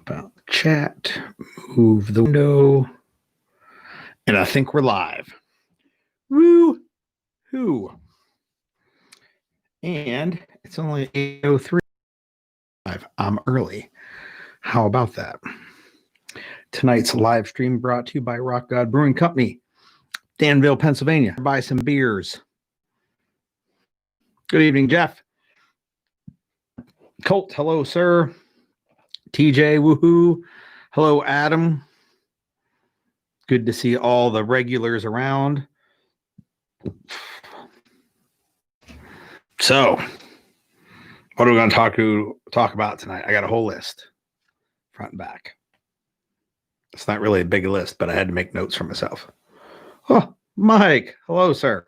about chat, move the window, and I think we're live. Woo-hoo. And it's only 8:03. I'm early. How about that? Tonight's live stream brought to you by Rock God Brewing Company, Danville, Pennsylvania. Buy some beers. Good evening, Jeff. Colt, hello, sir. TJ, woohoo. Hello, Adam. Good to see all the regulars around. So, what are we going to talk about tonight? I got a whole list, front and back. It's not really a big list, but I had to make notes for myself. Oh, Mike, hello, sir.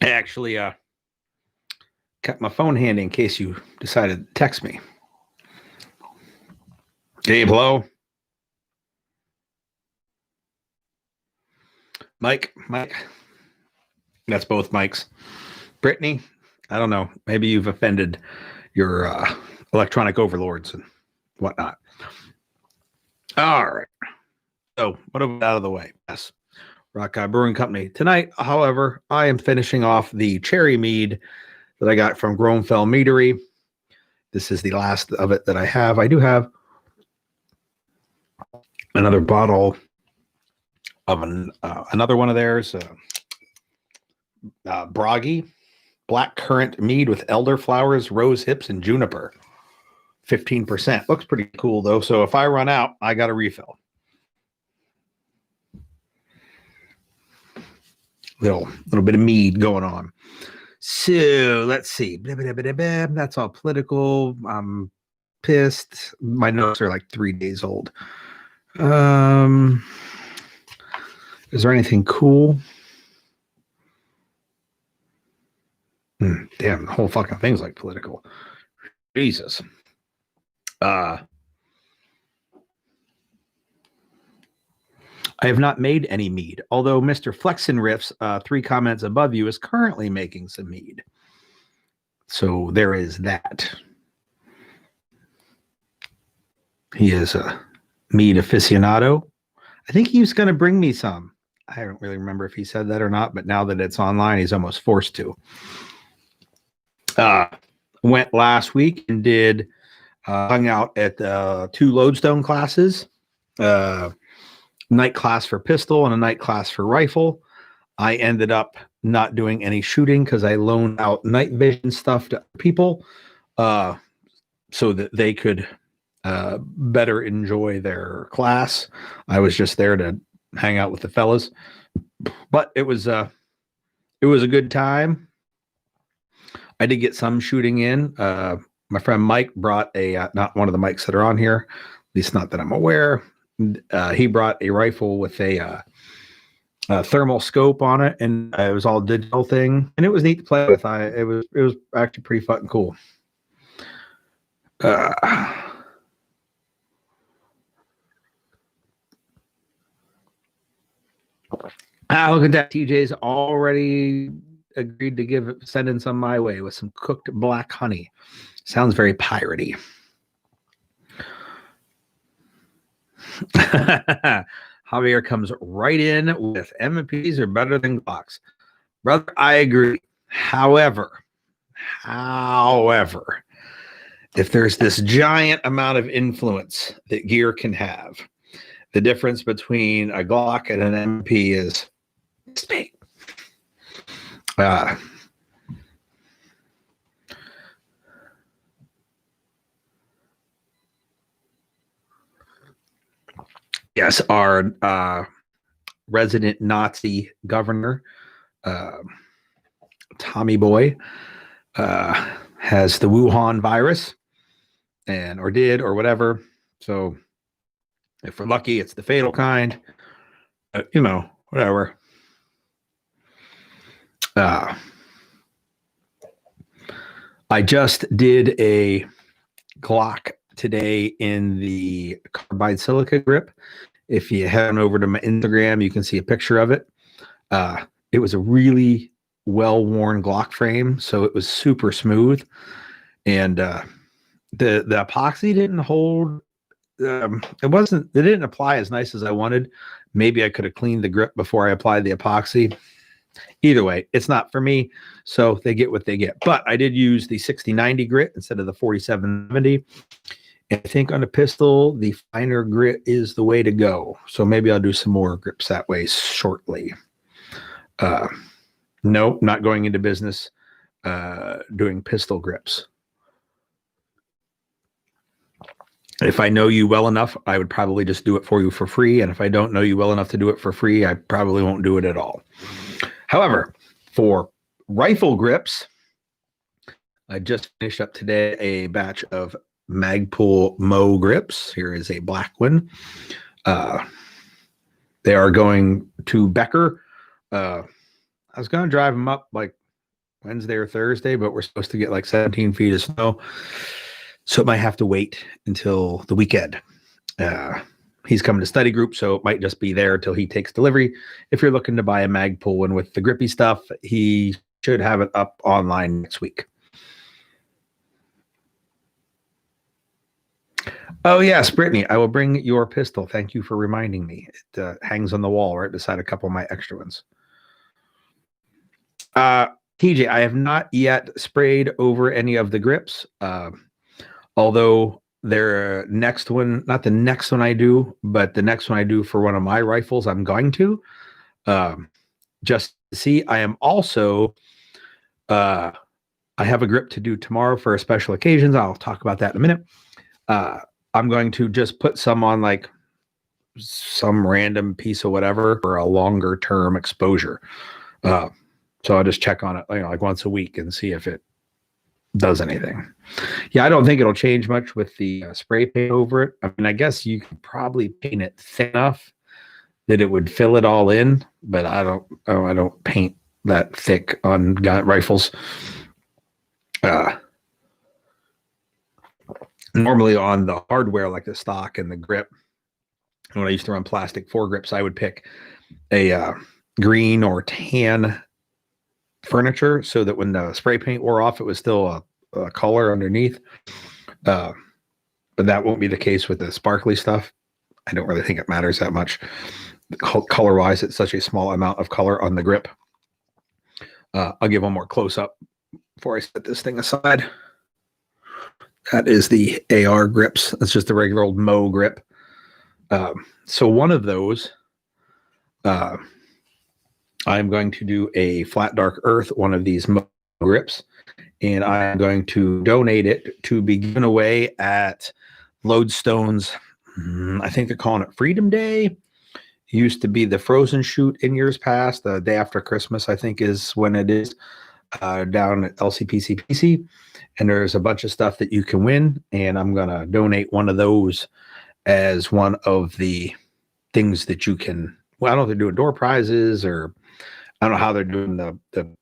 I actually kept my phone handy in case you decided to text me. Gabe, hello. Mike. That's both Mikes. Brittany, I don't know. Maybe you've offended your electronic overlords and whatnot. All right. So, what have we out of the way? Yes. Rock God Brewing Company. Tonight, however, I am finishing off the cherry mead that I got from Groenfell Meadery. This is the last of it that I have. I do have another bottle of another one of theirs, Broggy black currant mead with elderflowers, rose hips, and juniper. 15%. Looks pretty cool though. So if I run out, I got a refill. Little bit of mead going on. So let's see. That's all political. I'm pissed. My notes are like 3 days old. Is there anything cool? Damn, the whole fucking thing's like political. Jesus. I have not made any mead, although Mr. Flexen Riffs, 3 comments above you, is currently making some mead. So there is that. He is a mead aficionado. I think he was going to bring me some. I don't really remember if he said that or not, but now that it's online, he's almost forced to. Went last week and did hung out at 2 lodestone classes. Night class for pistol and a night class for rifle. I ended up not doing any shooting because I loaned out night vision stuff to people so that they could better enjoy their class. I was just there to hang out with the fellas, but it was a good time. I did get some shooting in. My friend Mike brought a not one of the mics that are on here, at least not that I'm aware. He brought a rifle with a thermal scope on it, and it was all digital thing, and it was neat to play with. It was actually pretty fucking cool. Look at that. TJ's already agreed to send in some my way with some cooked black honey. Sounds very piratey. Javier comes right in with MPs are better than Glocks. Brother, I agree. However, if there's this giant amount of influence that gear can have, the difference between a Glock and an MP is big. Yes, our resident Nazi governor, Tommy Boy, has the Wuhan virus, or did, or whatever. So if we're lucky, it's the fatal kind. Whatever. I just did a Glock today in the carbide silica grip. If you head on over to my Instagram, you can see a picture of it. It was a really well-worn Glock frame, so it was super smooth. And The epoxy didn't hold. It didn't apply as nice as I wanted. Maybe I could have cleaned the grip before I applied the epoxy. Either way, it's not for me, so they get what they get. But I did use the 6090 grit instead of the 4770. And I think on a pistol, the finer grit is the way to go. So maybe I'll do some more grips that way shortly. No, not going into business doing pistol grips. If I know you well enough, I would probably just do it for you for free. And if I don't know you well enough to do it for free, I probably won't do it at all. However, for rifle grips, I just finished up today a batch of Magpul Mo grips. Here is a black one. They are going to Becker. I was going to drive them up like Wednesday or Thursday, but we're supposed to get like 17 feet of snow. So it might have to wait until the weekend. He's coming to study group, so it might just be there till he takes delivery. If you're looking to buy a Magpul one with the grippy stuff, he should have it up online next week. Oh, yes, Brittany, I will bring your pistol. Thank you for reminding me. It hangs on the wall right beside a couple of my extra ones. TJ, I have not yet sprayed over any of the grips, although their next one, not the next one I do, but the next one I do for one of my rifles, I'm going to. Just to see, I am also, I have a grip to do tomorrow for special occasions. I'll talk about that in a minute. I'm going to just put some on like some random piece of whatever for a longer term exposure. So I'll just check on it, like once a week and see if it does anything. Yeah, I don't think it'll change much with the spray paint over it. I mean, I guess you could probably paint it thin enough that it would fill it all in, but I don't paint that thick on gun rifles. Normally on the hardware, like the stock and the grip, when I used to run plastic foregrips, I would pick a green or tan furniture so that when the spray paint wore off, it was still a color underneath. But that won't be the case with the sparkly stuff. I don't really think it matters that much. Color-wise, it's such a small amount of color on the grip. I'll give one more close-up before I set this thing aside. That is the AR grips. That's just a regular old Mo grip. So one of those, I'm going to do a flat dark earth, one of these Mo grips, and I'm going to donate it to be given away at Lodestone's, I think they're calling it Freedom Day. It used to be the Frozen Shoot in years past. The day after Christmas, I think, is when it is, down at LCPCPC. And there's a bunch of stuff that you can win, and I'm going to donate one of those as one of the things that you can, well, I don't know if they're doing door prizes, or I don't know how they're doing the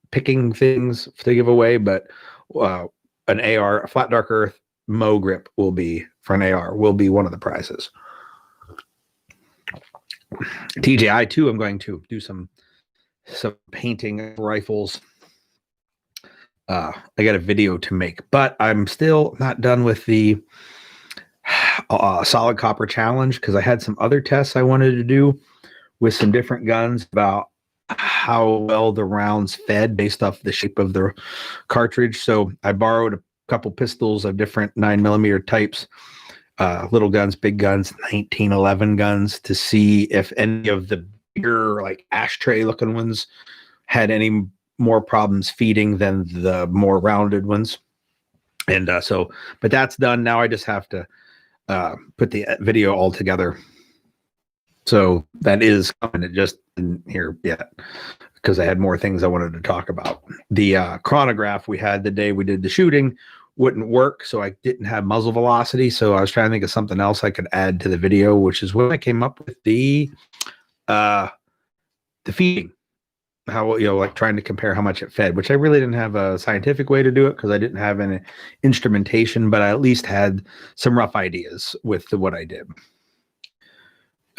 picking things to give away, but an AR, a flat dark earth Mo grip will be, for an AR, will be one of the prizes. TJI too, I'm going to do some painting of rifles. I got a video to make, but I'm still not done with the solid copper challenge, because I had some other tests I wanted to do with some different guns about how well the rounds fed based off the shape of the cartridge. So I borrowed a couple pistols of different 9mm types, little guns, big guns, 1911 guns, to see if any of the bigger, like ashtray looking ones had any more problems feeding than the more rounded ones. And but that's done. Now I just have to put the video all together. So that is coming. It just didn't here yet because I had more things I wanted to talk about. The chronograph we had the day we did the shooting wouldn't work, so I didn't have muzzle velocity. So I was trying to think of something else I could add to the video, which is when I came up with the feeding. How, like trying to compare how much it fed, which I really didn't have a scientific way to do it because I didn't have any instrumentation, but I at least had some rough ideas with what I did.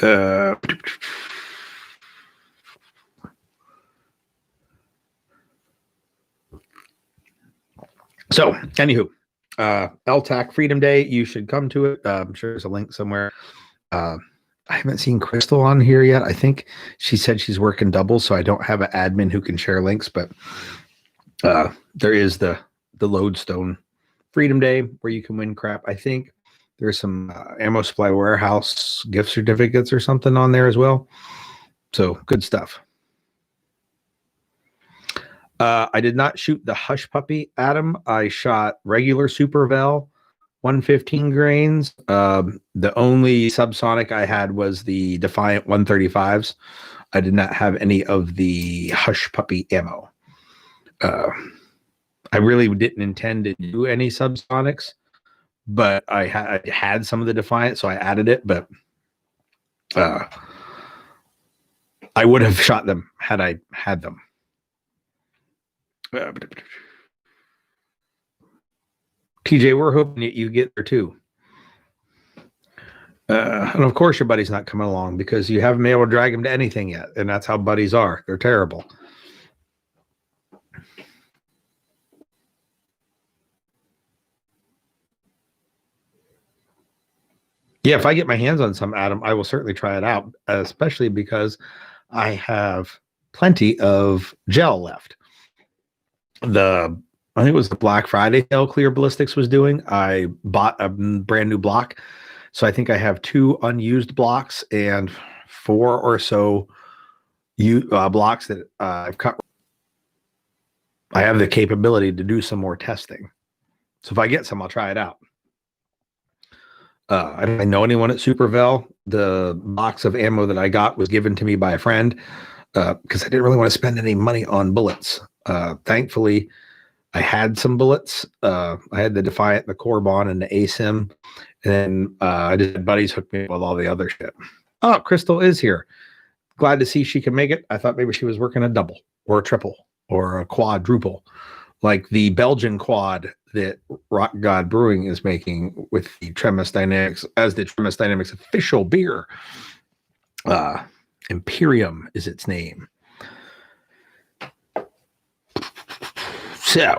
So, anywho, LTAC Freedom Day. You should come to it. I'm sure there's a link somewhere. I haven't seen Crystal on here yet. I think she said she's working double, so I don't have an admin who can share links, but there is the Lodestone Freedom Day where you can win crap. I think there's some ammo supply warehouse gift certificates or something on there as well. So good stuff. I did not shoot the Hush Puppy, Adam. I shot regular Super Vel 115 grains. The only subsonic I had was the Defiant 135s. I did not have any of the Hush Puppy ammo. I really didn't intend to do any subsonics, but I had some of the Defiant, so I added it, but I would have shot them had I had them. TJ, we're hoping that you get there too. And of course your buddy's not coming along because you haven't been able to drag him to anything yet, and that's how buddies are. They're terrible. Yeah, if I get my hands on some, Adam, I will certainly try it out, especially because I have plenty of gel left. I think it was the Black Friday sale Clear Ballistics was doing. I bought a brand new block. So I think I have 2 unused blocks and 4 or so blocks that I've cut. I have the capability to do some more testing. So if I get some, I'll try it out. I don't know anyone at Supervel. The box of ammo that I got was given to me by a friend because I didn't really want to spend any money on bullets. Thankfully, I had some bullets. I had the Defiant, the Corbon, and the ASIM. And then I just had buddies hook me up with all the other shit. Oh, Crystal is here. Glad to see she can make it. I thought maybe she was working a double or a triple or a quadruple, like the Belgian quad that Rock God Brewing is making with the Tremis Dynamics as the Tremis Dynamics official beer. Imperium is its name. So,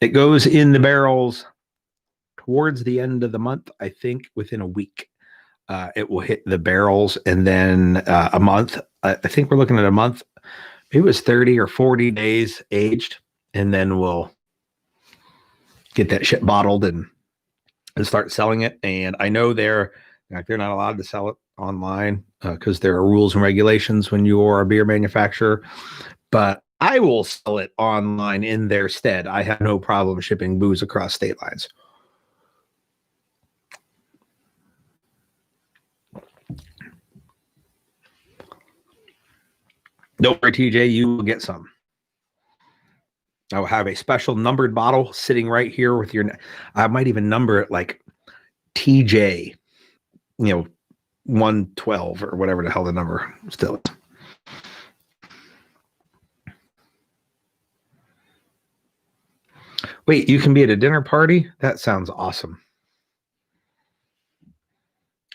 it goes in the barrels towards the end of the month. I think within a week, it will hit the barrels, and then a month. I think we're looking at a month. Maybe it was 30 or 40 days aged, and then we'll get that shit bottled and start selling it. And I know they're not allowed to sell it online because there are rules and regulations when you're a beer manufacturer, but I will sell it online in their stead. I have no problem shipping booze across state lines. Don't worry, TJ, you will get some. I will have a special numbered bottle sitting right here with your, I might even number it like TJ, 112 or whatever the hell the number still is. Wait, you can be at a dinner party? That sounds awesome.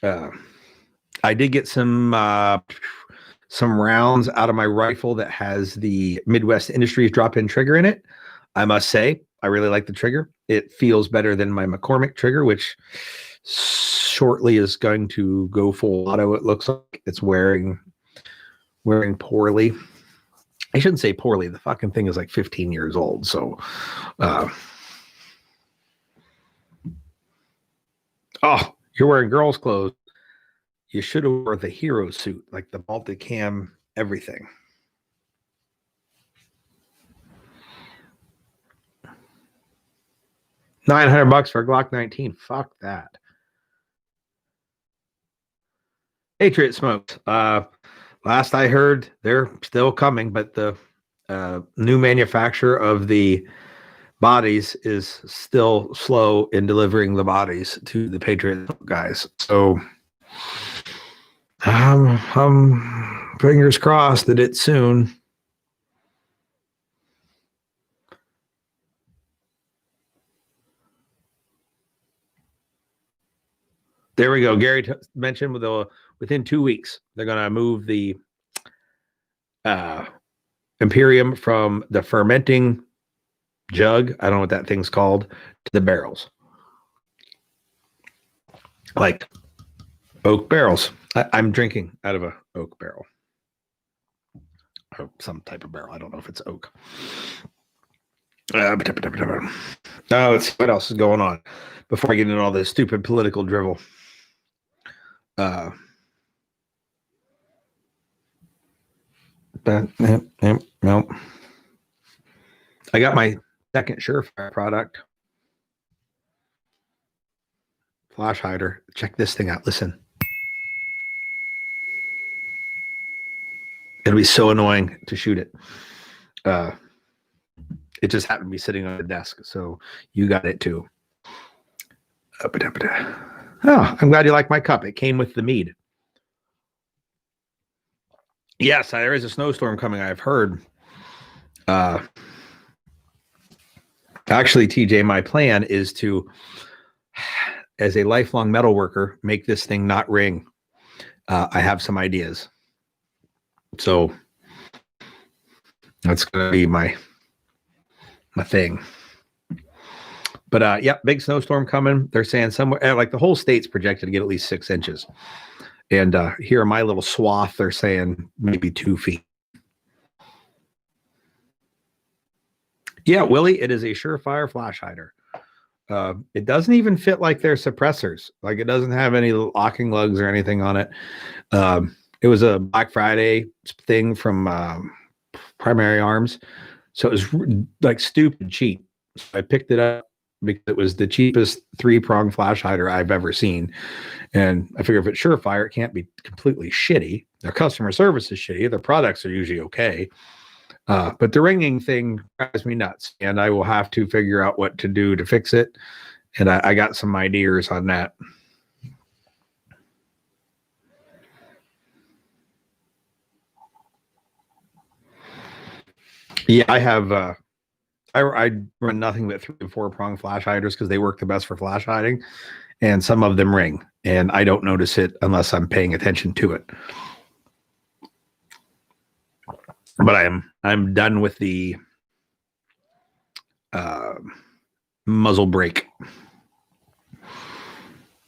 I did get some rounds out of my rifle that has the Midwest Industries drop-in trigger in it. I must say, I really like the trigger. It feels better than my McCormick trigger, which shortly is going to go full auto. It looks like it's wearing poorly. I shouldn't say poorly. The fucking thing is like 15 years old. So, oh, you're wearing girls' clothes. You should have worn the hero suit, like the multicam, everything. $900 for a Glock 19. Fuck that. Patriot smokes. Last I heard, they're still coming, but the new manufacturer of the bodies is still slow in delivering the bodies to the Patriot guys. So fingers crossed that it's soon. There we go. Gary mentioned within 2 weeks, they're going to move the Imperium from the fermenting jug, I don't know what that thing's called, to the barrels. Like oak barrels. I'm drinking out of a oak barrel. Or some type of barrel. I don't know if it's oak. Let's see what else is going on before I get into all this stupid political drivel. No. I got my second Surefire product. Flash hider. Check this thing out. Listen. It'll be so annoying to shoot it. It just happened to be sitting on the desk, so you got it too. Oh, I'm glad you like my cup. It came with the mead. Yes, there is a snowstorm coming, I've heard. Actually, TJ, my plan is to, as a lifelong metal worker, make this thing not ring. I have some ideas. So that's going to be my thing. But yeah, big snowstorm coming. They're saying somewhere, like the whole state's projected to get at least 6 inches. And here in my little swath, they're saying maybe 2 feet. Yeah, Willie, it is a Surefire flash hider. It doesn't even fit like their suppressors. Like it doesn't have any locking lugs or anything on it. It was a Black Friday thing from Primary Arms. So it was like stupid cheap. So I picked it up because it was the cheapest 3-prong flash hider I've ever seen. And I figure if it's Surefire, it can't be completely shitty. Their customer service is shitty. Their products are usually okay. But the ringing thing drives me nuts, and I will have to figure out what to do to fix it. And I got some ideas on that. Yeah, I have. I run nothing but 3 and 4-prong flash hiders because they work the best for flash hiding, and some of them ring, and I don't notice it unless I'm paying attention to it. But I'm done with the muzzle brake.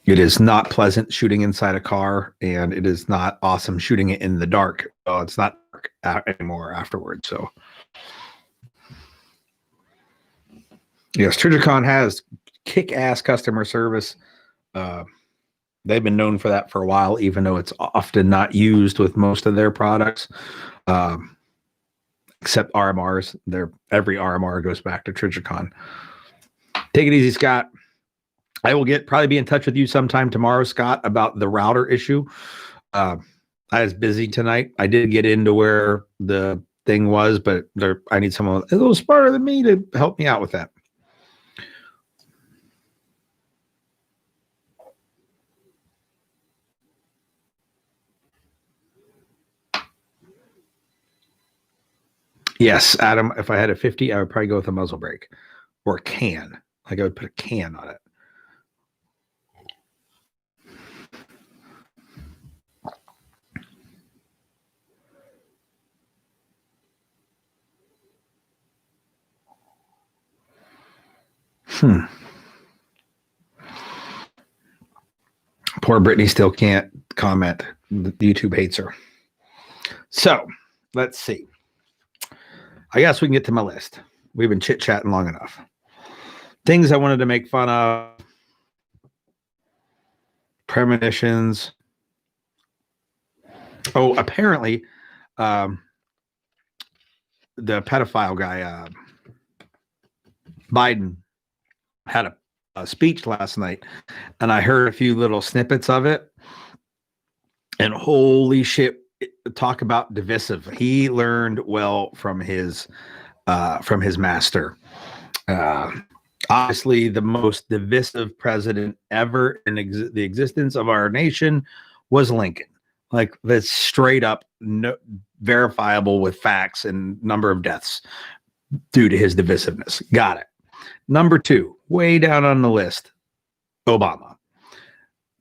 It is not pleasant shooting inside a car, and it is not awesome shooting it in the dark. Oh, it's not dark anymore afterwards. So yes, Trijicon has kick-ass customer service. They've been known for that for a while, even though it's often not used with most of their products. Except RMRs. Every RMR goes back to Trijicon. Take it easy, Scott. I will probably be in touch with you sometime tomorrow, Scott, about the router issue. I was busy tonight. I did get into where the thing was, but I need someone a little smarter than me to help me out with that. Yes, Adam, if I had a 50, I would probably go with a muzzle brake or a can. Like I would put a can on it. Poor Brittany still can't comment. The YouTube hates her. So let's see. I guess we can get to my list. We've been chit-chatting long enough. Things I wanted to make fun of. Premonitions. Oh, apparently, the pedophile guy, Biden, had a speech last night, and I heard a few little snippets of it. And holy shit, talk about divisive. He learned well from his master. Obviously, the most divisive president ever in the existence of our nation was Lincoln. Like, that's straight up verifiable with facts and number of deaths due to his divisiveness. Got it. Number 2, way down on the list, Obama.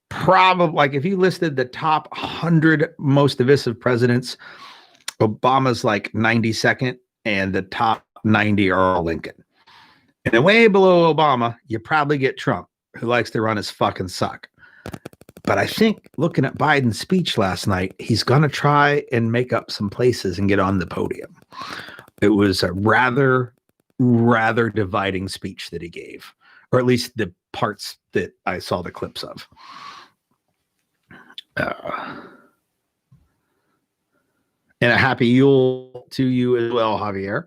Probably, like, if you listed the top 100 most divisive presidents, Obama's like 92nd, and the top 90 are all Lincoln. And then way below Obama, you probably get Trump, who likes to run his fucking suck. But I think looking at Biden's speech last night, he's going to try and make up some places and get on the podium. It was a rather dividing speech that he gave, or at least the parts that I saw the clips of. And a happy Yule to you as well, Javier.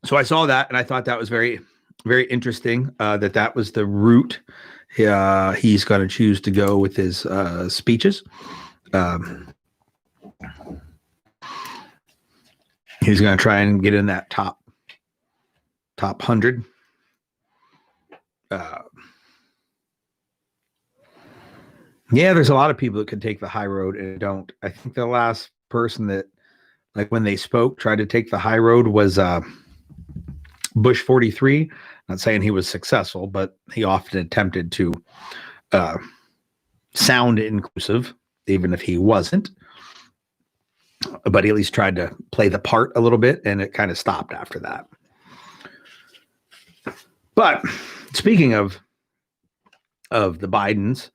So I saw that, and I thought that was very, very interesting, that was the route he's going to choose to go with his speeches. He's going to try and get in that top 100. Yeah, there's a lot of people that could take the high road and don't. I think the last person that, like, when they spoke, tried to take the high road was Bush 43. Not saying he was successful, but he often attempted to sound inclusive, even if he wasn't. But he at least tried to play the part a little bit, and it kind of stopped after that. But speaking of the Bidens,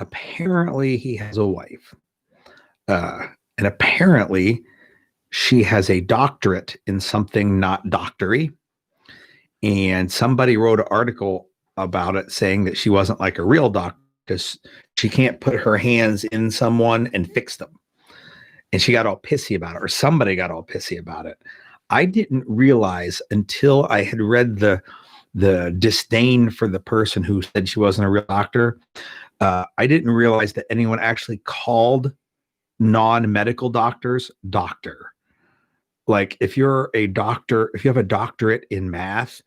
apparently he has a wife. And apparently she has a doctorate in something not doctory. And somebody wrote an article about it saying that she wasn't like a real doctor because she can't put her hands in someone and fix them. And she got all pissy about it, or somebody got all pissy about it. I didn't realize until I had read the disdain for the person who said she wasn't a real doctor. I didn't realize that anyone actually called non-medical doctors doctor. Like, if you're a doctor, if you have a doctorate in math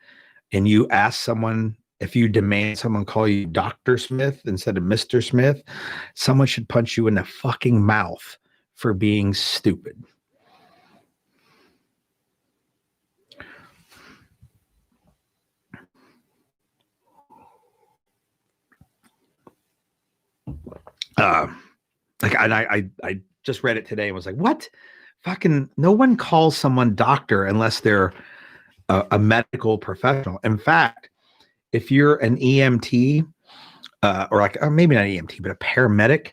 and you ask someone, if you demand someone call you Dr. Smith instead of Mr. Smith, someone should punch you in the fucking mouth for being stupid. I just read it today and was like, what? Fucking no one calls someone doctor unless they're a medical professional. In fact, if you're an EMT, or maybe not EMT, but a paramedic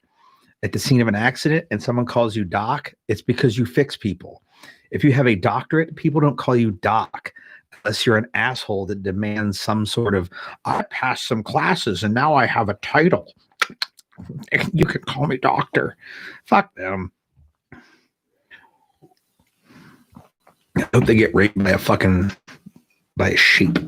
at the scene of an accident and someone calls you doc, it's because you fix people. If you have a doctorate, people don't call you doc unless you're an asshole that demands some sort of, I passed some classes and now I have a title. You can call me doctor. Fuck them. I hope they get raped by a sheep.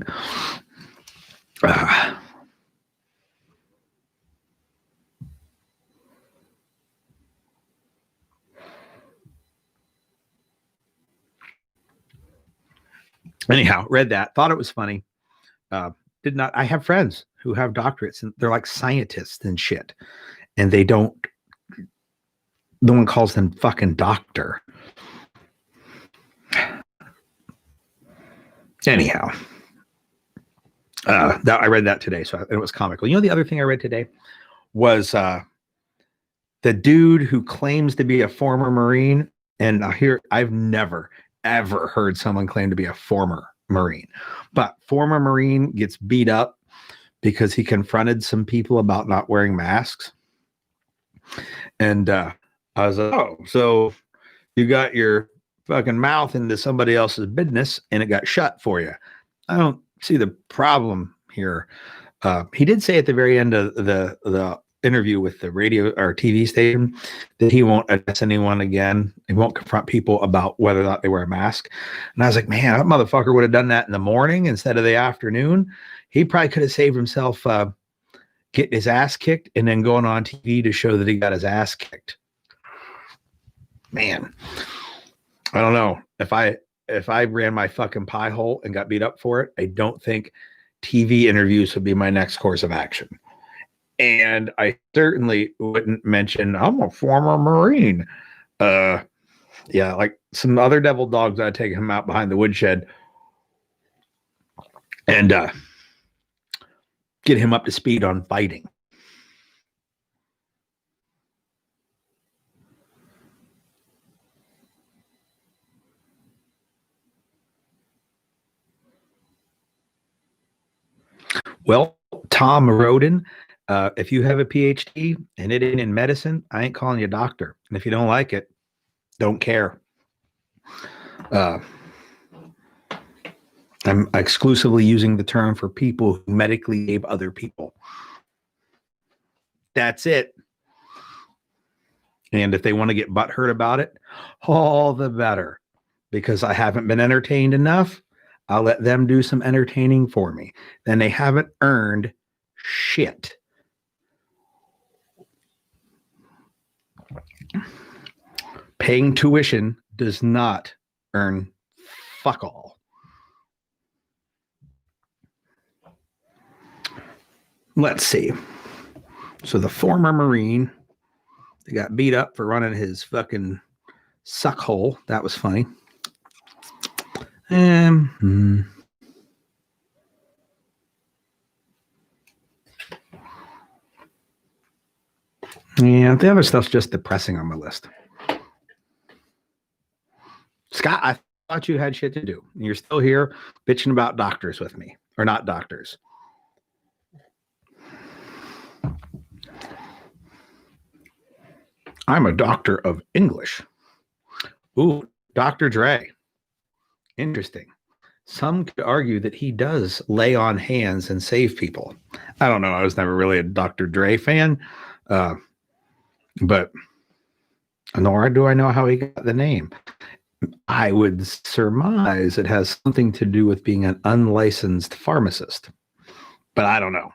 Anyhow, read that, thought it was funny. Did not. I have friends who have doctorates and they're like scientists and shit, and they don't. No one calls them fucking doctor. Anyhow, I read that today, so it was comical. You know, the other thing I read today was the dude who claims to be a former Marine, and I've never ever heard someone claim to be a former Marine, but former Marine gets beat up because he confronted some people about not wearing masks. And I was like, oh, so you got your fucking mouth into somebody else's business and it got shut for you. I don't see the problem here. He did say at the very end of the interview with the radio or TV station that he won't address anyone again. He won't confront people about whether or not they wear a mask. And I was like, man, that motherfucker would have done that in the morning instead of the afternoon. He probably could have saved himself getting his ass kicked and then going on TV to show that he got his ass kicked. Man, I don't know. If I ran my fucking pie hole and got beat up for it, I don't think TV interviews would be my next course of action. And I certainly wouldn't mention I'm a former Marine. Yeah, like some other devil dogs, I'd take him out behind the woodshed and get him up to speed on fighting. Well, Tom Roden, if you have a PhD and it ain't in medicine, I ain't calling you a doctor. And if you don't like it, don't care. I'm exclusively using the term for people who medically gave other people. That's it. And if they want to get butthurt about it, all the better. Because I haven't been entertained enough, I'll let them do some entertaining for me. Then they haven't earned shit. Paying tuition does not earn fuck all. Let's see. So the former Marine, they got beat up for running his fucking suck hole. That was funny. Yeah, the other stuff's just depressing on my list. Scott, I thought you had shit to do. You're still here bitching about doctors with me. Or not doctors. I'm a doctor of English. Ooh, Dr. Dre. Interesting. Some could argue that he does lay on hands and save people. I don't know. I was never really a Dr. Dre fan. But nor do I know how he got the name. I would surmise it has something to do with being an unlicensed pharmacist. But I don't know.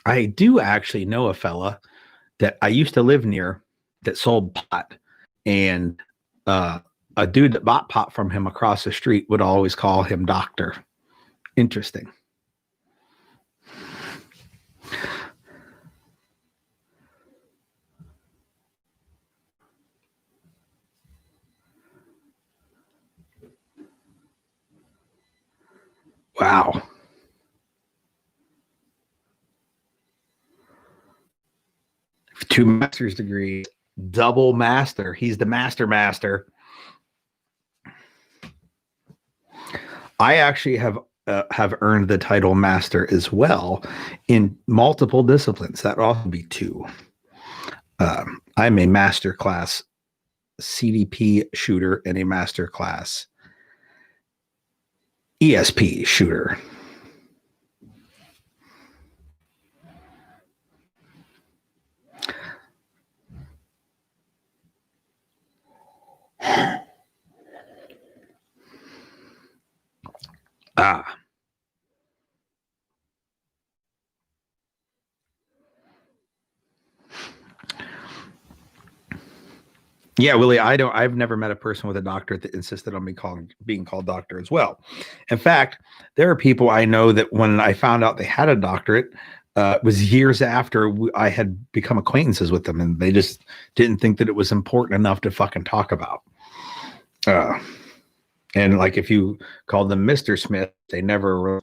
I do actually know a fella that I used to live near that sold pot, and a dude that bought pot from him across the street would always call him doctor. Interesting. Wow. Two master's degrees, double master. He's the master. I actually have earned the title master as well in multiple disciplines. That would also be two. I'm a master class CDP shooter and a master class ESP shooter. Yeah, Willie, I've never met a person with a doctorate that insisted on being called doctor as well. In fact, there are people I know that when I found out they had a doctorate, it was years after I had become acquaintances with them, and they just didn't think that it was important enough to fucking talk about. And like if you called them Mr. Smith, they never,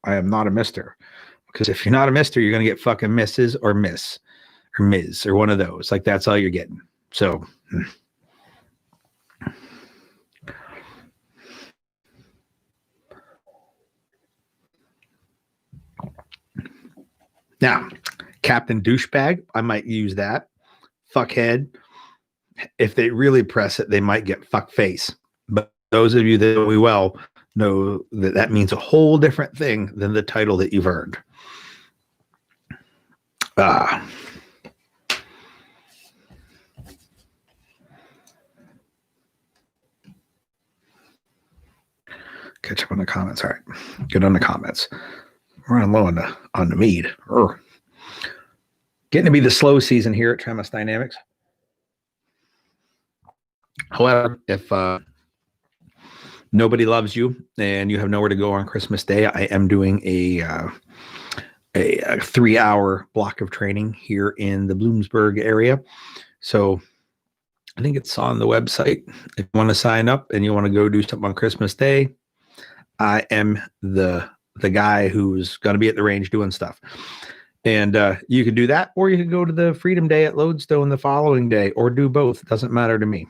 I am not a Mr. Because if you're not a Mr., you're going to get fucking Mrs. or Miss or Ms. or one of those. Like that's all you're getting. So now, Captain Douchebag, I might use that. Fuckhead. If they really press it, they might get fuck face. But those of you that know me well know that that means a whole different thing than the title that you've earned. Catch up on the comments. All right. Good on the comments. We're running low on the mead. Getting to be the slow season here at Tremis Dynamics. However, if nobody loves you and you have nowhere to go on Christmas Day, I am doing a 3-hour block of training here in the Bloomsburg area. So I think it's on the website. If you want to sign up and you want to go do something on Christmas Day, I am the guy who's going to be at the range doing stuff. And you could do that, or you could go to the Freedom Day at Lodestone the following day, or do both. It doesn't matter to me.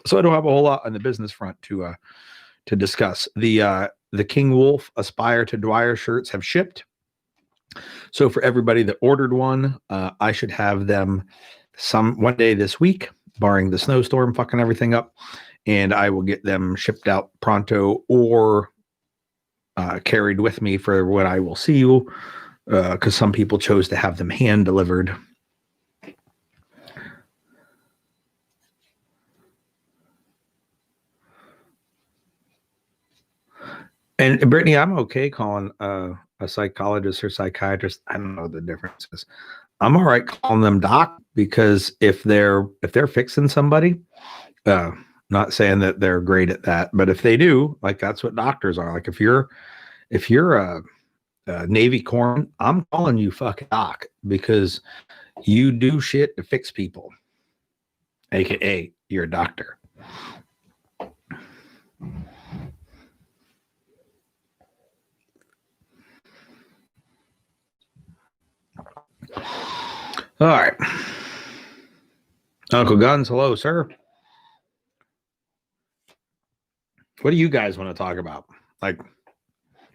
So I don't have a whole lot on the business front to discuss. The the King Wolf Aspire to Dwyer shirts have shipped. So for everybody that ordered one, I should have them one day this week, barring the snowstorm fucking everything up, and I will get them shipped out pronto or carried with me for when I will see you, because some people chose to have them hand delivered. And Brittany, I'm okay calling a psychologist or psychiatrist. I don't know the differences. I'm all right calling them doc, because if they're fixing somebody, not saying that they're great at that, but if they do, like, that's what doctors are. Like, if you're a Navy corpsman, I'm calling you fucking doc, because you do shit to fix people, aka you're a doctor. All right. Uncle Guns, hello, sir. What do you guys want to talk about? Like,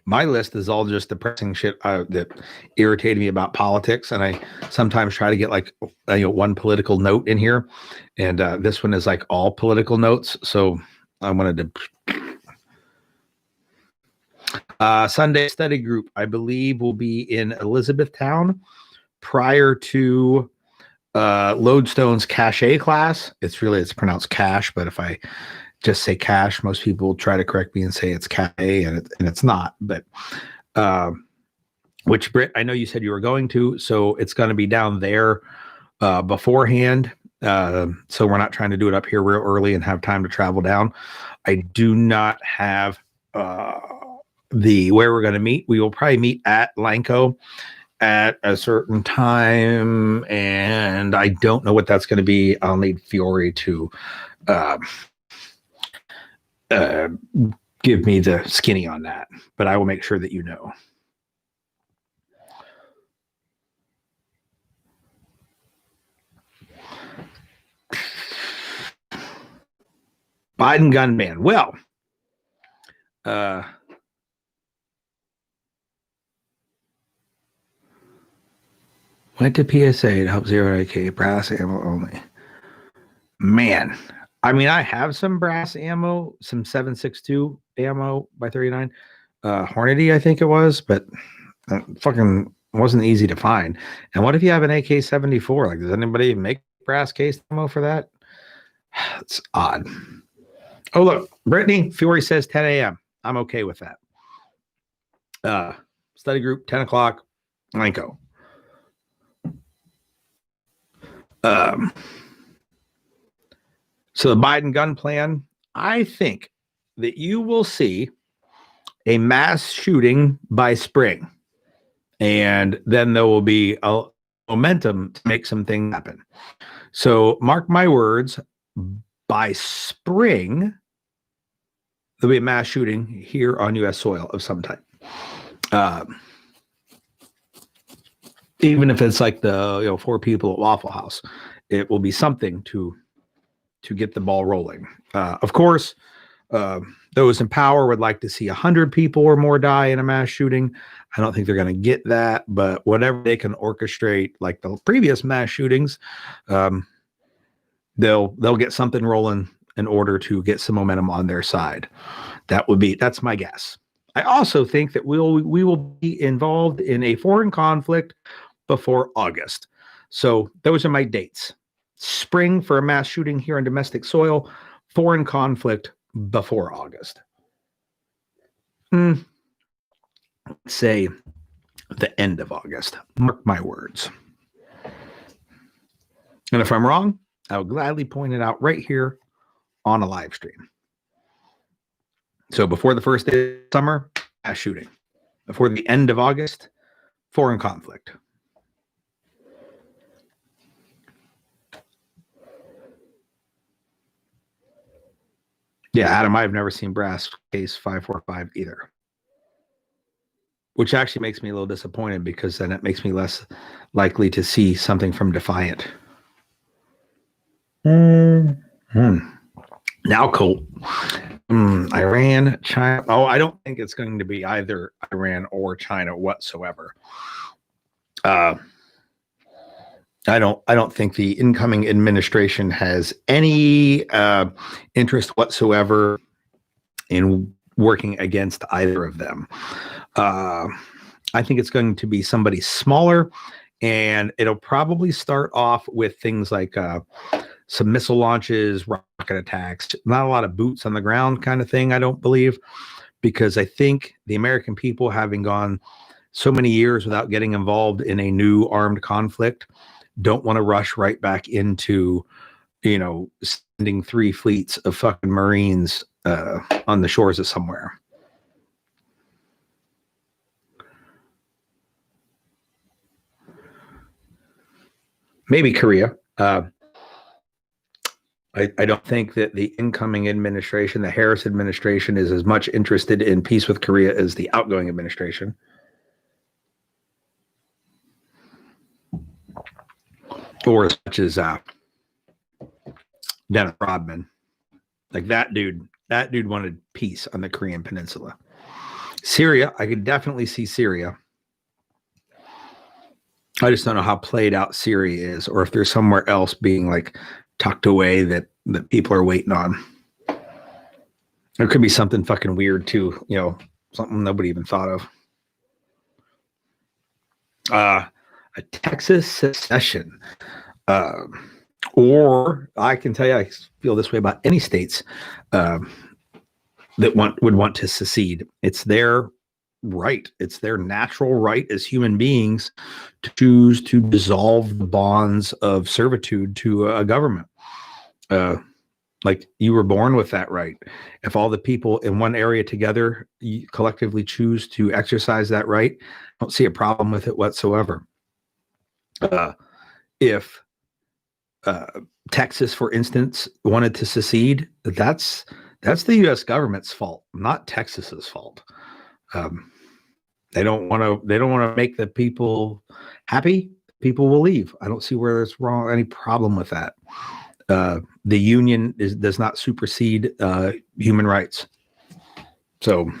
my list is all just depressing shit that irritated me about politics, and I sometimes try to get like one political note in here, and this one is like all political notes. So I wanted to. Sunday study group, I believe, will be in Elizabethtown prior to Lodestone's Cache class. It's pronounced Cache, but if I just say Cache, most people try to correct me and say it's Cache, and it's not. But which, Britt, I know you said you were going to, so it's going to be down there beforehand. So we're not trying to do it up here real early and have time to travel down. I do not have where we're going to meet. We will probably meet at Lanco at a certain time, and I don't know what that's going to be. I'll need Fiore to give me the skinny on that, but I will make sure that you know. Biden gunman. Well, went to PSA to help zero AK brass ammo only. Man, I mean, I have some brass ammo, some 7.62 ammo by 39, Hornady, I think it was, but fucking wasn't easy to find. And what if you have an AK-74? Like, does anybody make brass case ammo for that? It's odd. Oh, look, Brittany, Fiore says 10 a.m. I'm okay with that. Study group, 10 o'clock, Lanco. So the Biden gun plan, I think that you will see a mass shooting by spring, and then there will be a momentum to make some things happen. So mark my words, by spring, there'll be a mass shooting here on U.S. soil of some type. Even if it's like the 4 people at Waffle House, it will be something to get the ball rolling. Of course, those in power would like to see 100 people or more die in a mass shooting. I don't think they're going to get that, but whatever they can orchestrate, like the previous mass shootings, they'll get something rolling in order to get some momentum on their side. That's my guess. I also think that we will be involved in a foreign conflict before August. So those are my dates. Spring for a mass shooting here on domestic soil, foreign conflict before August. Say the end of August. Mark my words. And if I'm wrong, I will gladly point it out right here on a live stream. So before the first day of summer, mass shooting. Before the end of August, foreign conflict. Yeah, Adam, I've never seen brass case 545 either. Which actually makes me a little disappointed, because then it makes me less likely to see something from Defiant. Now, Colt. I Iran, China. Oh, I don't think it's going to be either Iran or China whatsoever. I don't think the incoming administration has any interest whatsoever in working against either of them. I think it's going to be somebody smaller, and it'll probably start off with things like some missile launches, rocket attacks, not a lot of boots on the ground kind of thing, I don't believe, because I think the American people, having gone so many years without getting involved in a new armed conflict, don't want to rush right back into, sending 3 fleets of fucking Marines on the shores of somewhere. Maybe Korea. I don't think that the incoming administration, the Harris administration, is as much interested in peace with Korea as the outgoing administration. Or as much as Dennis Rodman. Like that dude wanted peace on the Korean Peninsula. Syria, I could definitely see Syria. I just don't know how played out Syria is, or if there's somewhere else being like tucked away that people are waiting on. There could be something fucking weird too, something nobody even thought of. A Texas secession. Or I can tell you, I feel this way about any states that would want to secede. It's their right. It's their natural right as human beings to choose to dissolve the bonds of servitude to a government. Like you were born with that right. If all the people in one area together collectively choose to exercise that right, I don't see a problem with it whatsoever. If Texas, for instance, wanted to secede, that's the U.S. government's fault, not Texas's fault. They don't want to make the people happy. People will leave. I don't see where there's any problem with that. The union does not supersede human rights. So,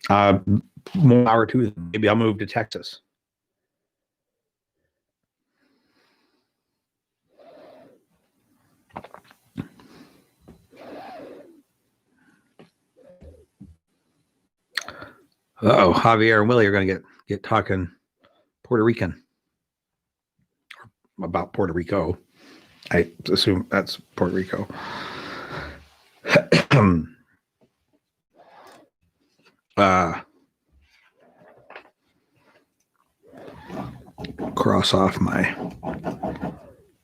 more power to them. Maybe I'll move to Texas. Uh-oh, Javier and Willie are going to get talking Puerto Rican. Or about Puerto Rico. I assume that's Puerto Rico. Cross off my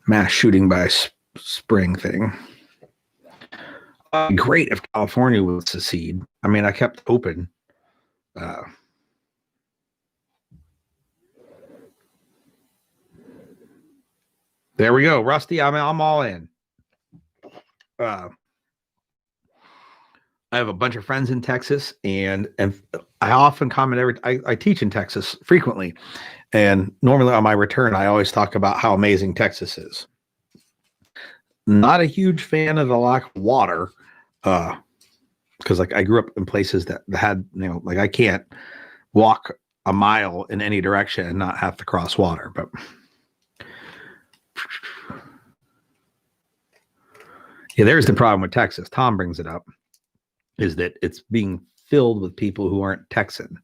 mass shooting by spring thing. Great if California would secede. I mean, I kept open. There we go, Rusty. I'm all in. I have a bunch of friends in Texas, and I often comment I teach in Texas frequently, and normally on my return, I always talk about how amazing Texas is. Not a huge fan of the lack of water, because like I grew up in places that had, like I can't walk a mile in any direction and not have to cross water. But yeah, there's the problem with Texas. Tom brings it up, is that it's being filled with people who aren't Texan.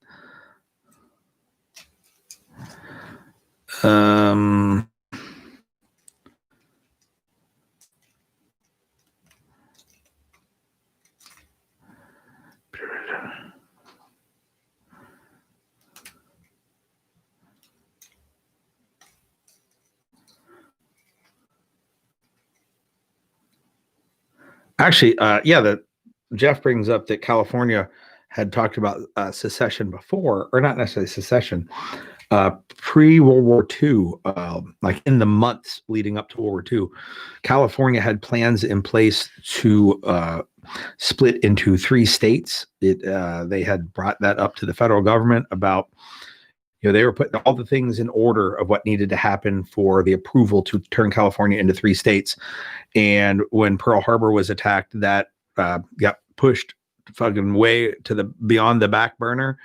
Actually, Jeff brings up that California had talked about secession before, or not necessarily secession, pre-World War II, like in the months leading up to World War II, California had plans in place to split into 3 states. They had brought that up to the federal government about, they were putting all the things in order of what needed to happen for the approval to turn California into 3 states. And when Pearl Harbor was attacked, that got pushed fucking way to the beyond the back burner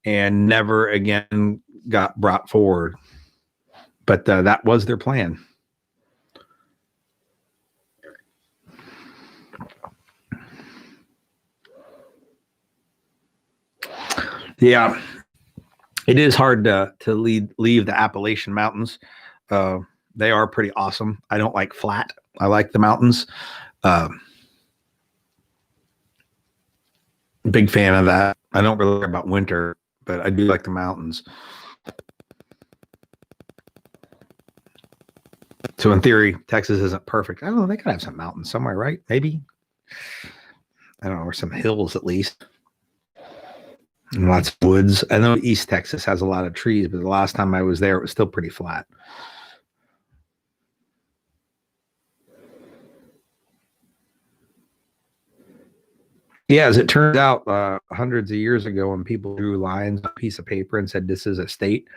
and never again got brought forward. But that was their plan. Yeah, it is hard to leave the Appalachian Mountains. They are pretty awesome. I don't like flat. I like the mountains. Big fan of that. I don't really care about winter, but I do like the mountains. So in theory, Texas isn't perfect. I don't know. They could have some mountains somewhere, right? Maybe. I don't know, or some hills at least. And lots of woods. I know East Texas has a lot of trees, but the last time I was there, it was still pretty flat. Yeah, as it turns out, hundreds of years ago, when people drew lines on a piece of paper and said this is a state,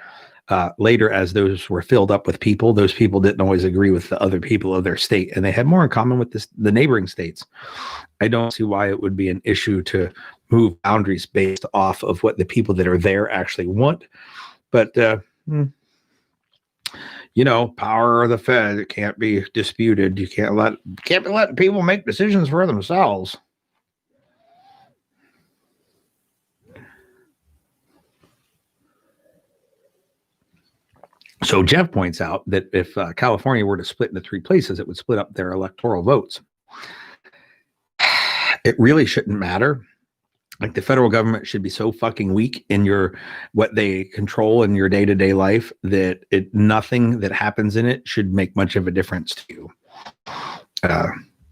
later, as those were filled up with people, those people didn't always agree with the other people of their state, and they had more in common with the neighboring states. I don't see why it would be an issue to move boundaries based off of what the people that are there actually want. But, you know, power of the Fed, it can't be disputed. You can't be letting people make decisions for themselves. So Jeff points out that if California were to split into three places, it would split up their electoral votes. It really shouldn't matter. Like, the federal government should be so fucking weak in what they control in your day-to-day life that nothing that happens in it should make much of a difference to you.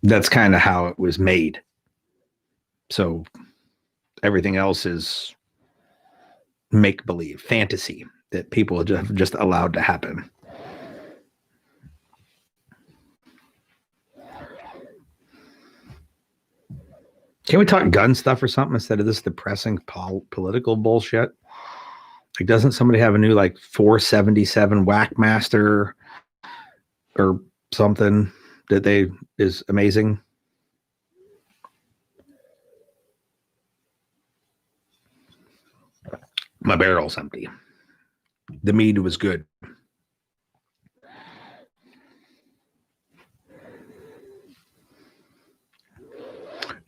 That's kind of how it was made. So everything else is make-believe, fantasy that people are just allowed to happen. Can we talk gun stuff or something instead of this depressing political bullshit? Like, doesn't somebody have a new like 477 Whackmaster or something that is amazing? My barrel's empty. The mead was good.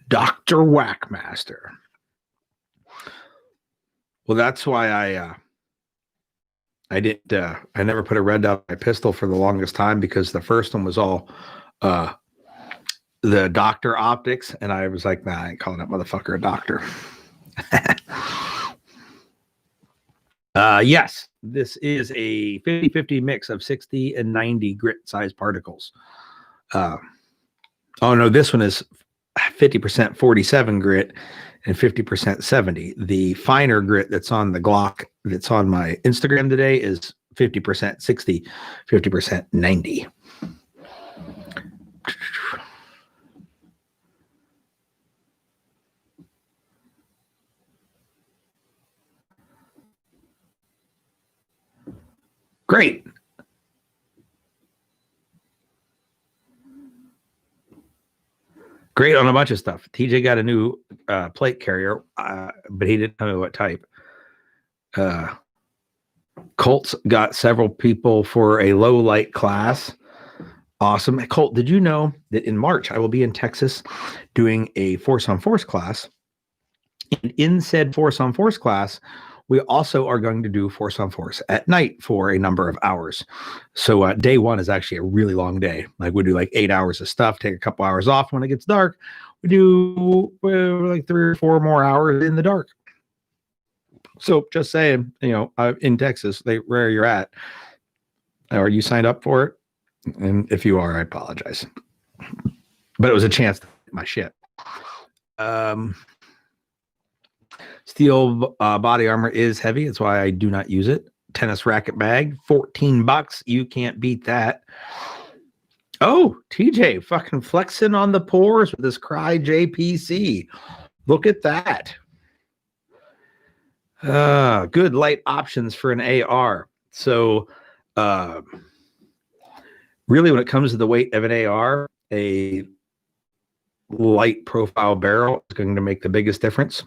Dr. Whackmaster. Well, that's why I never put a red dot on my pistol for the longest time, because the first one was all the doctor optics, and I was like, nah, I ain't calling that motherfucker a doctor. Yes, this is a 50-50 mix of 60 and 90 grit size particles. Oh no, this one is 50% 47 grit and 50% 70. The finer grit that's on the Glock that's on my Instagram today is 50% 60, 50% 90. Great. Great on a bunch of stuff. TJ got a new plate carrier, but he didn't know what type. Colt's got several people for a low light class. Awesome. Colt, did you know that in March I will be in Texas doing a force on force class? And in said force on force class, we also are going to do force on force at night for a number of hours. So day one is actually a really long day. Like, we do like 8 hours of stuff, take a couple hours off when it gets dark. We do like 3 or 4 more hours in the dark. So just saying, you know, in Texas, where you're at, are you signed up for it? And if you are, I apologize. But it was a chance to get my shit. Steel body armor is heavy. That's why I do not use it. Tennis racket bag, $14. You can't beat that. Oh, TJ fucking flexing on the pores with this Cry JPC. Look at that. Good light options for an AR. So really, when it comes to the weight of an AR, a light profile barrel is going to make the biggest difference.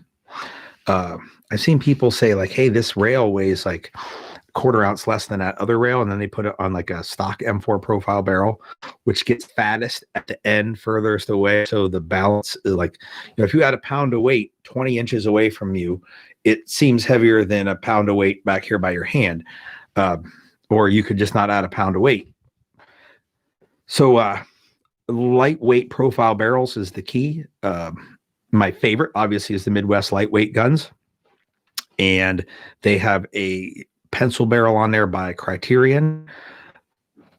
I've seen people say like, hey, this rail weighs like a quarter ounce less than that other rail, and then they put it on like a stock M4 profile barrel, which gets fattest at the end furthest away. So the balance is like, if you had a pound of weight 20 inches away from you, it seems heavier than a pound of weight back here by your hand. Or you could just not add a pound of weight. So lightweight profile barrels is the key. My favorite, obviously, is the Midwest lightweight guns. And they have a pencil barrel on there by Criterion.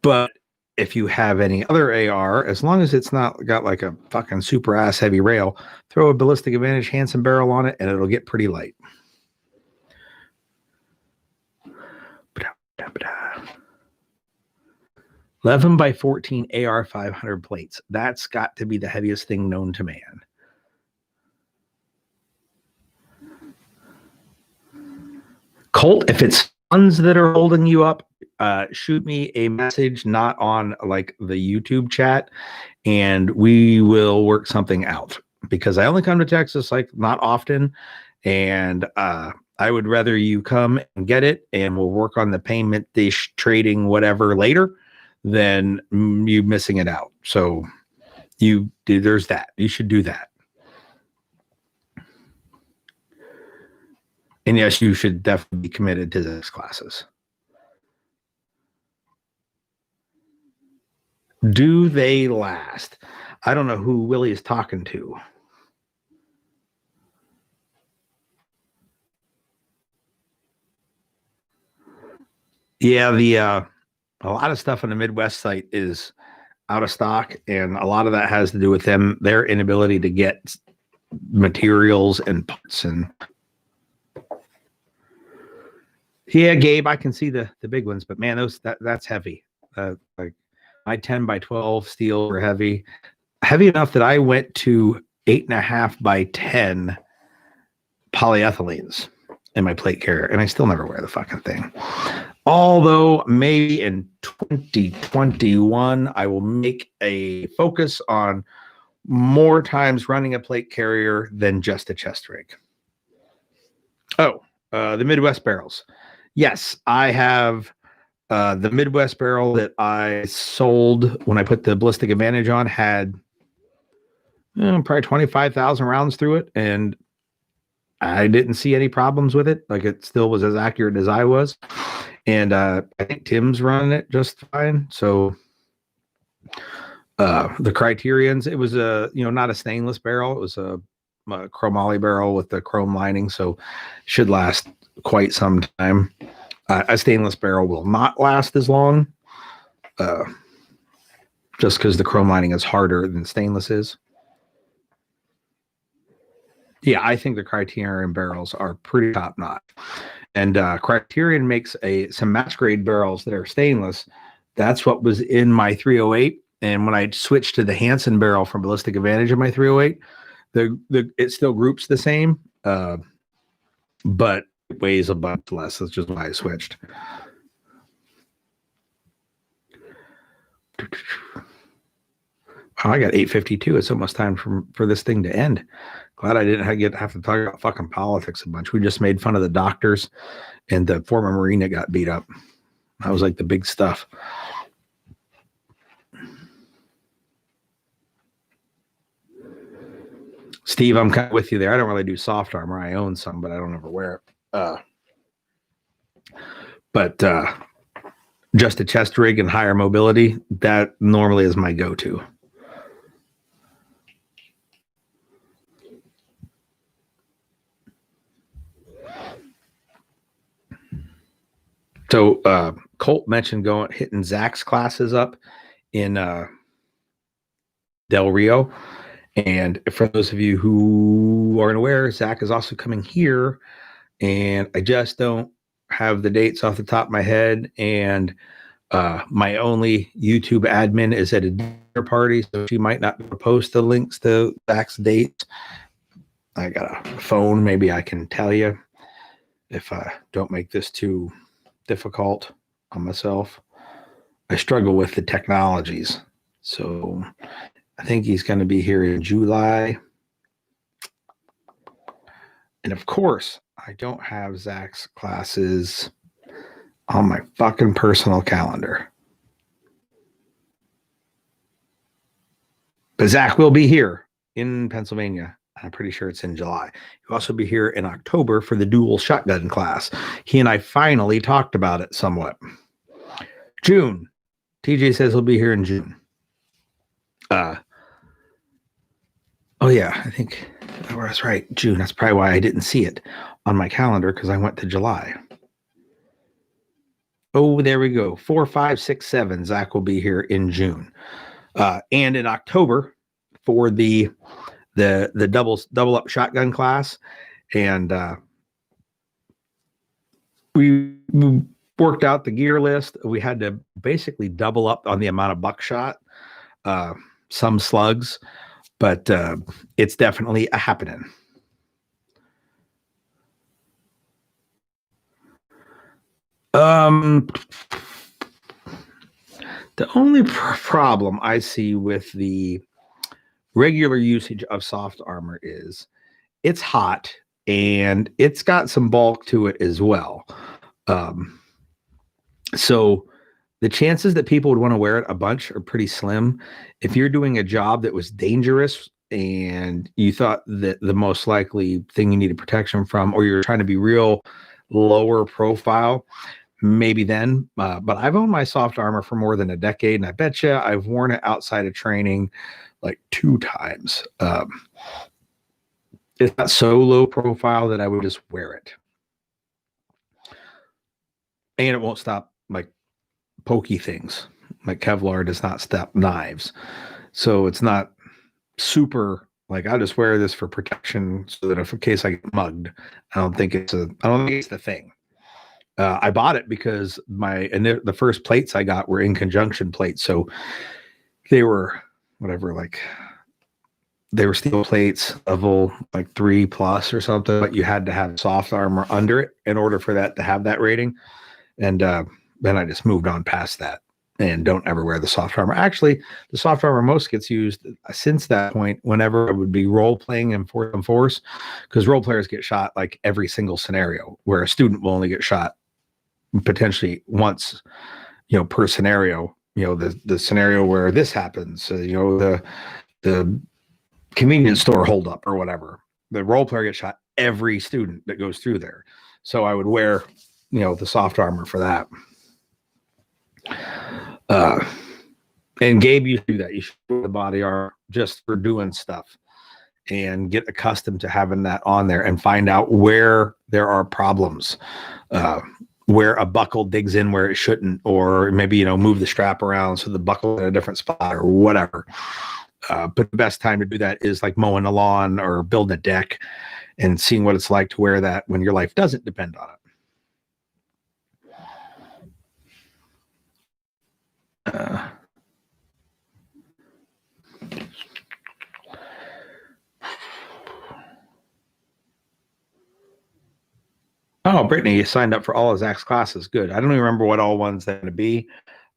But if you have any other AR, as long as it's not got like a fucking super ass heavy rail, throw a Ballistic Advantage Hansen barrel on it and it'll get pretty light. 11 by 14 AR 500 plates. That's got to be the heaviest thing known to man. Colt, if it's funds that are holding you up, shoot me a message, not on like the YouTube chat, and we will work something out, because I only come to Texas like not often, and I would rather you come and get it and we'll work on the payment, dish, trading, whatever later, than you missing it out. So there's that. You should do that. And yes, you should definitely be committed to those classes. Do they last? I don't know who Willie is talking to. Yeah, a lot of stuff on the Midwest site is out of stock, and a lot of that has to do with their inability to get materials and parts. And yeah, Gabe, I can see the big ones, but man, that's heavy. Like my 10 by 12 steel were heavy enough that I went to 8.5 by 10 polyethylenes in my plate carrier, and I still never wear the fucking thing. Although maybe in 2021, I will make a focus on more times running a plate carrier than just a chest rig. Oh, the Midwest barrels. Yes, I have the Midwest barrel that I sold when I put the Ballistic Advantage on had probably 25,000 rounds through it, and I didn't see any problems with it. Like, it still was as accurate as I was. And I think Tim's running it just fine. So the Criterions, it was not a stainless barrel. It was a chromoly barrel with the chrome lining, so it should last quite some time. A stainless barrel will not last as long, just because the chrome lining is harder than stainless is. Yeah, I think the Criterion barrels are pretty top notch. And Criterion makes some match grade barrels that are stainless. That's what was in my 308. And when I switched to the Hansen barrel from Ballistic Advantage in my 308, it still groups the same, but it weighs a bunch less. That's just why I switched. Oh, I got 8:52. It's almost time for this thing to end. Glad I didn't have to talk about fucking politics a bunch. We just made fun of the doctors and the former Marine that got beat up. That was like the big stuff. Steve, I'm kind of with you there. I don't really do soft armor. I own some, but I don't ever wear it. But just a chest rig and higher mobility, that normally is my go-to. So Colt mentioned hitting Zach's classes up in Del Rio. And for those of you who aren't aware, Zach is also coming here, and I just don't have the dates off the top of my head. And my only YouTube admin is at a dinner party, so she might not post the links to Zach's dates. I got a phone. Maybe I can tell you if I don't make this too difficult on myself. I struggle with the technologies. So I think he's going to be here in July. And of course, I don't have Zach's classes on my fucking personal calendar. But Zach will be here in Pennsylvania. I'm pretty sure it's in July. He'll also be here in October for the dual shotgun class. He and I finally talked about it somewhat. June. TJ says he'll be here in June. Oh yeah, I think I was right. June. That's probably why I didn't see it on my calendar, because I went to July. Oh, there we go. 4, 5, 6, 7. Zach will be here in June. And in October for the double up shotgun class. And we worked out the gear list. We had to basically double up on the amount of buckshot, some slugs, but it's definitely a happening. The only problem I see with the regular usage of soft armor is it's hot and it's got some bulk to it as well. So the chances that people would want to wear it a bunch are pretty slim. If you're doing a job that was dangerous and you thought that the most likely thing you needed protection from, or you're trying to be real lower profile, maybe then. But I've owned my soft armor for more than a decade, and I bet you I've worn it outside of training like 2 times. It's not so low profile that I would just wear it. And it won't stop like pokey things. Like Kevlar does not stop knives. So it's not super like I'll just wear this for protection so that if in case I get mugged, I don't think it's the thing. I bought it because the first plates I got were in conjunction plates. So they were they were steel plates, level like 3+ or something, but you had to have soft armor under it in order for that to have that rating. And then I just moved on past that and don't ever wear the soft armor. Actually, the soft armor most gets used since that point whenever I would be role playing in Force, because role players get shot like every single scenario, where a student will only get shot potentially once, per scenario. The scenario where this happens, the convenience store holdup or whatever. The role player gets shot every student that goes through there. So I would wear, the soft armor for that. And Gabe, you do that. You should wear the body armor just for doing stuff and get accustomed to having that on there and find out where there are problems, where a buckle digs in where it shouldn't, or maybe, move the strap around so the buckle in a different spot or whatever. But the best time to do that is like mowing the lawn or building a deck and seeing what it's like to wear that when your life doesn't depend on it. Oh, Brittany, you signed up for all of Zach's classes. Good. I don't even remember what all ones they're going to be.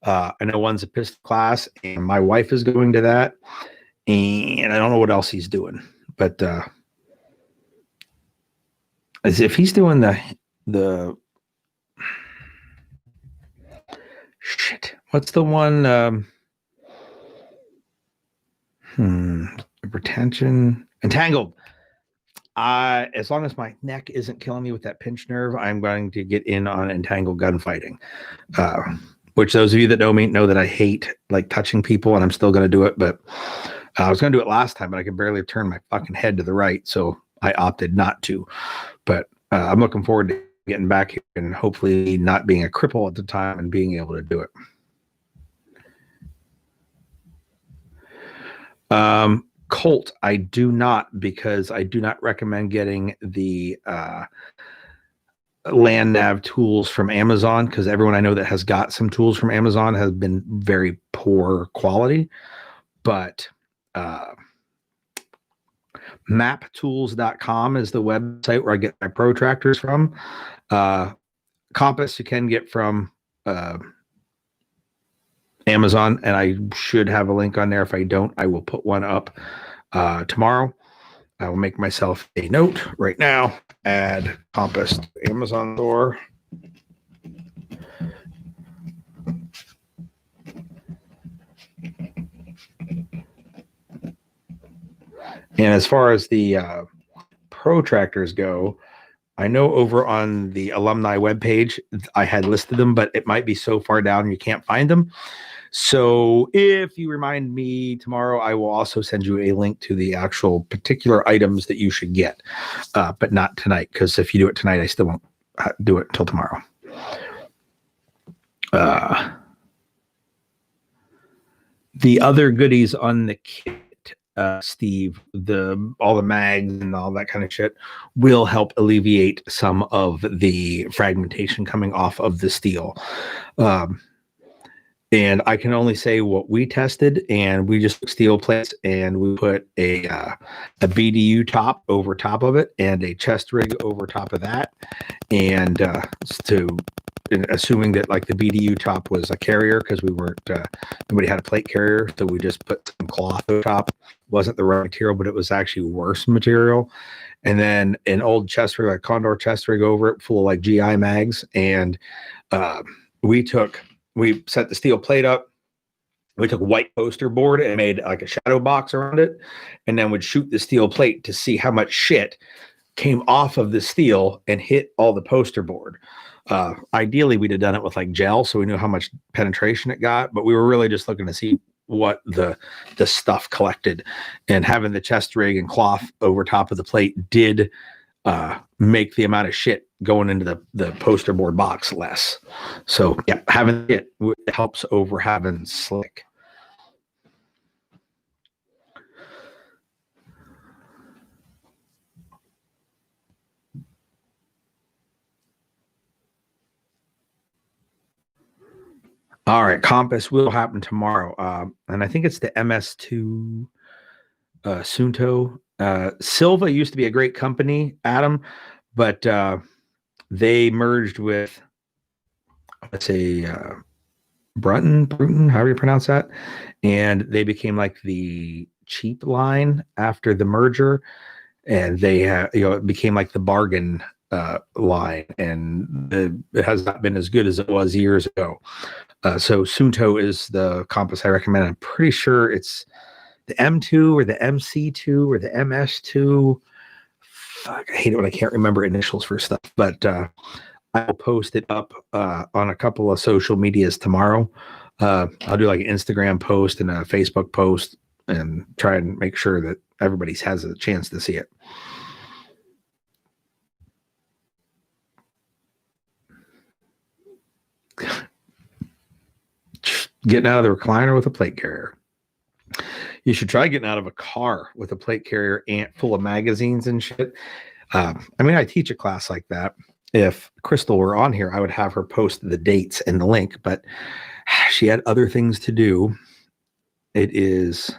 I know one's a pistol class, and my wife is going to that. And I don't know what else he's doing. But as if he's doing the shit. What's the one? Retention. Entangled. As long as my neck isn't killing me with that pinched nerve, I'm going to get in on entangled gunfighting. Which those of you that know me know that I hate like touching people, and I'm still going to do it. But I was going to do it last time, but I could barely turn my fucking head to the right, so I opted not to. But I'm looking forward to getting back here and hopefully not being a cripple at the time and being able to do it. Colt, I do not, because I do not recommend getting the land nav tools from Amazon, because everyone I know that has got some tools from Amazon has been very poor quality. But maptools.com is the website where I get my protractors from. Compass you can get from Amazon, and I should have a link on there. If I don't, I will put one up tomorrow. I will make myself a note right now. Add Compass to Amazon store. And as far as the protractors go, I know over on the alumni webpage, I had listed them, but it might be so far down you can't find them. So if you remind me tomorrow, I will also send you a link to the actual particular items that you should get, but not tonight, because if you do it tonight, I still won't do it until tomorrow. The other goodies on the kit, Steve, all the mags and all that kind of shit will help alleviate some of the fragmentation coming off of the steel. And I can only say what we tested, and we just took steel plates and we put a BDU top over top of it and a chest rig over top of that. And assuming that like the BDU top was a carrier, because we weren't, nobody had a plate carrier. So we just put some cloth over top. Wasn't the right material, but it was actually worse material. And then an old chest rig, like Condor chest rig over it, full of like GI mags. And we set the steel plate up. We took a white poster board and made like a shadow box around it, and then would shoot the steel plate to see how much shit came off of the steel and hit all the poster board. Ideally, we'd have done it with like gel, so we knew how much penetration it got, but we were really just looking to see what the stuff collected. And having the chest rig and cloth over top of the plate did make the amount of shit going into the poster board box less. So yeah, having it helps over having slick. All right, Compass will happen tomorrow. And I think it's the MS2 Sunto. Silva used to be a great company, Adam, but they merged with, let's say, Brunton, however you pronounce that, and they became like the cheap line after the merger, and they it became like the bargain line, and it has not been as good as it was years ago. So Sunto is the compass I recommend. I'm pretty sure it's the M2 or the MC2 or the MS2. Fuck, I hate it when I can't remember initials for stuff, but I'll post it up on a couple of social medias tomorrow. I'll do like an Instagram post and a Facebook post and try and make sure that everybody has a chance to see it. Getting out of the recliner with a plate carrier. You should try getting out of a car with a plate carrier and full of magazines and shit. I mean, I teach a class like that. If Crystal were on here, I would have her post the dates and the link, but she had other things to do. It is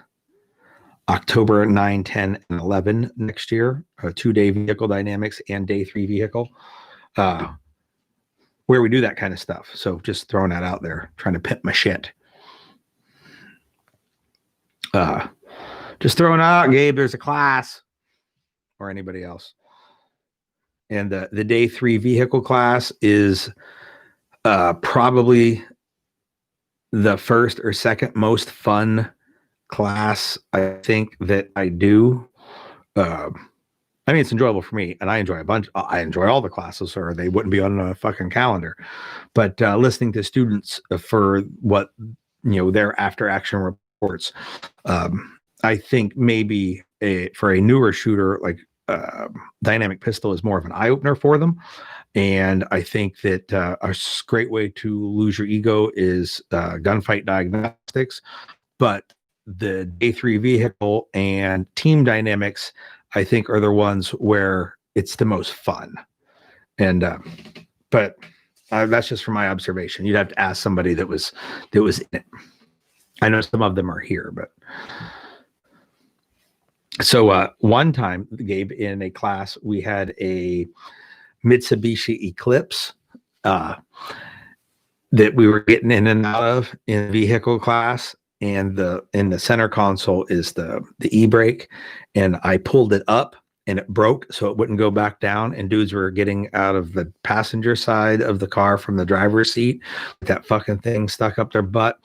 October 9, 10, and 11 next year, a 2-day vehicle dynamics and day 3 vehicle, where we do that kind of stuff. So just throwing that out there, trying to pimp my shit. Just throwing out, Gabe, there's a class, or anybody else. And the day 3 vehicle class is probably the first or second most fun class I think that I do. I mean, it's enjoyable for me, and I enjoy a bunch. I enjoy all the classes, or they wouldn't be on a fucking calendar. But listening to students for what their after action reports, I think maybe for a newer shooter like dynamic pistol is more of an eye opener for them. And I think that a great way to lose your ego is gunfight diagnostics. But the day 3 vehicle and team dynamics, I think, are the ones where it's the most fun. And but that's just from my observation. You'd have to ask somebody that was in it. I know some of them are here, but so one time, Gabe, in a class, we had a Mitsubishi Eclipse. that we were getting in and out of in vehicle class, and in the center console is the e-brake, and I pulled it up and it broke so it wouldn't go back down, and dudes were getting out of the passenger side of the car from the driver's seat with that fucking thing stuck up their butt.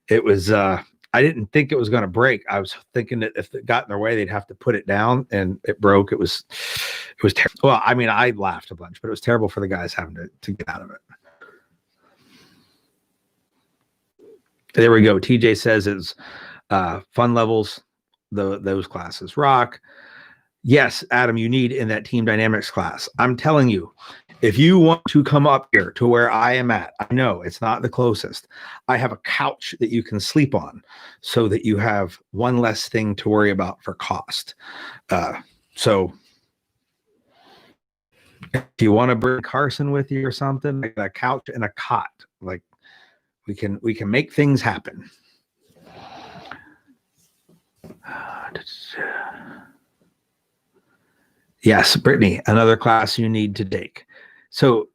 It was I didn't think it was going to break. I was thinking that if it got in their way, they'd have to put it down, and it broke. It was terrible. Well, I mean, I laughed a bunch, but it was terrible for the guys having to get out of it. There we go. TJ says it's fun levels. Those classes rock. Yes, Adam, you need in that team dynamics class. I'm telling you, if you want to come up here to where I am at, I know it's not the closest. I have a couch that you can sleep on so that you have one less thing to worry about for cost. So if you want to bring Carson with you or something, like a couch and a cot, like we can make things happen. Yes, Brittany, another class you need to take. So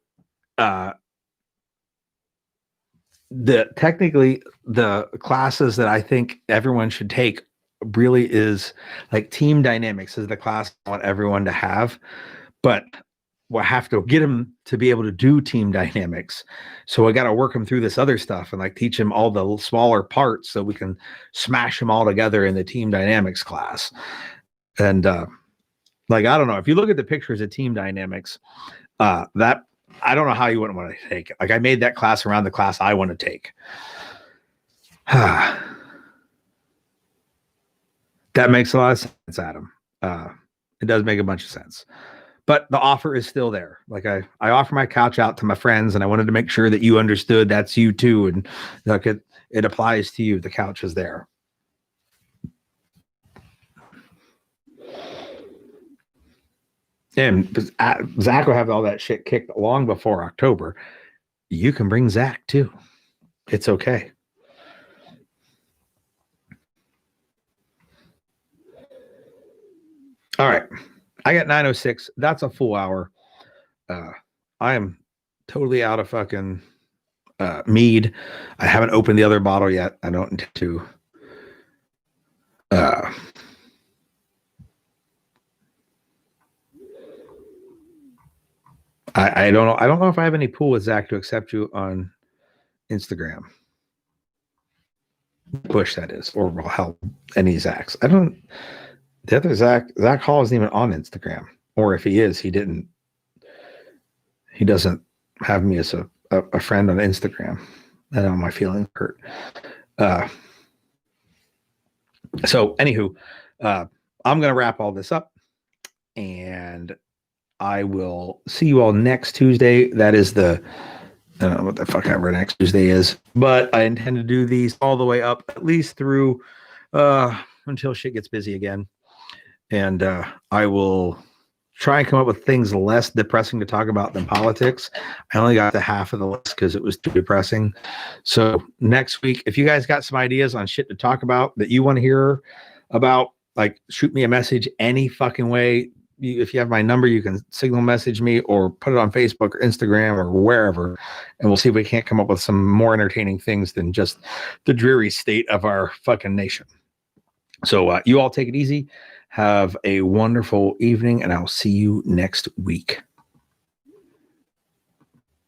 technically the classes that I think everyone should take really is like team dynamics is the class I want everyone to have, but we'll have to get them to be able to do team dynamics. So I got to work them through this other stuff and like teach them all the smaller parts so we can smash them all together in the team dynamics class. And like, I don't know, if you look at the pictures of team dynamics, that I don't know how you wouldn't want to take it. Like I made that class around the class I want to take. That makes a lot of sense, Adam. It does make a bunch of sense. But the offer is still there. Like I offer my couch out to my friends, and I wanted to make sure that you understood that's you too. And like it applies to you. The couch is there. And Zach will have all that shit kicked long before October. You can bring Zach too. It's okay. All right. I got 9:06. That's a full hour. I am totally out of fucking mead. I haven't opened the other bottle yet. I don't intend to. I don't know. I don't know if I have any pool with Zach to accept you on Instagram. Bush, that is, or well, hell, any Zachs. I don't. The other Zach Hall isn't even on Instagram, or if he is, he didn't. He doesn't have me as a friend on Instagram. I know my feelings hurt. So, anywho, I'm gonna wrap all this up, and I will see you all next Tuesday. That is I don't know what the fuck ever next Tuesday is, but I intend to do these all the way up, at least through until shit gets busy again. And I will try and come up with things less depressing to talk about than politics. I only got the half of the list because it was too depressing. So next week, if you guys got some ideas on shit to talk about that you want to hear about, like shoot me a message any fucking way. If you have my number, you can signal message me or put it on Facebook or Instagram or wherever, and we'll see if we can't come up with some more entertaining things than just the dreary state of our fucking nation. So you all take it easy. Have a wonderful evening, and I'll see you next week.